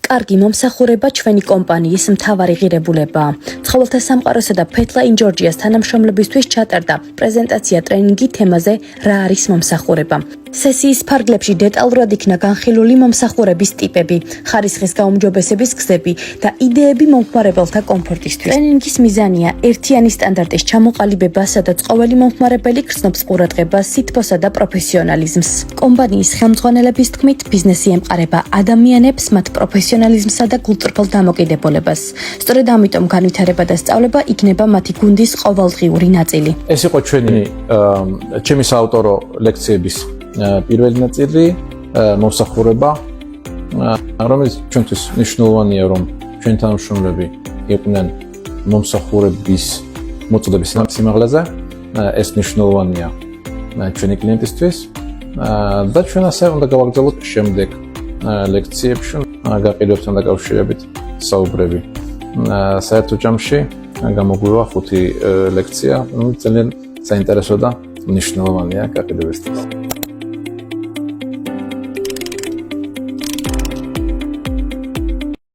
კარგი მომსახურება ჩვენი კომპანიის მთავარი ღირებულებაა. ცხოველთა სამყაროსა და Petline Georgia's თანამშრომლებისთვის ჩატარდა პრეზენტაცია ტრენინგი თემაზე რა არის მომსახურება. სესიის ფარგლებში დეტალურად იქნა განხილული მომსახურების ტიპები, ხარისხის გაუმჯობესების გზები და იდეები მომხმარებელთა კომფორტისთვის. ტრენინგის მიზანია ერთიანი სტანდარტის ჩამოყალიბება, სადაც ყოველი მომხმარებელი გრძნობს ყურადღებას, სითბოსა და პროფესიონალიზმს. კომპანიის ხელმძღვანელების თქმით, ბიზნესი ემყარება ადამიანებს, მათ პროფესიონალიზმსა და გულწრფელ დამოკიდებულებას. სწორედ ამიტომ განვითარება და სწავლება იქნება მათი გუნდის ყოველდღიური ნაწილი. ეს იყო ჩემი საავტორო ლექციების პირველი ნაწილი, მომსახურება, რომელიც ჩვენთვის მნიშვნელოვანია, რომ ჩვენ თანამშრომლები იყვნენ მომსახურების მოწოდების სიმაღლეზე. ეს მნიშვნელოვანია ჩვენი კლიენტისთვის და ჩვენ ასე უნდა გავაგრძელოთ შემდეგ ლექციებში გაყიდვებთან დაკავშირებით საუბრები. საერთო ჯამში გამოგვივა 5 ლექცია, რომელიც ძალიან საინტერესო და მნიშვნელოვანია გაყიდვებისთვის.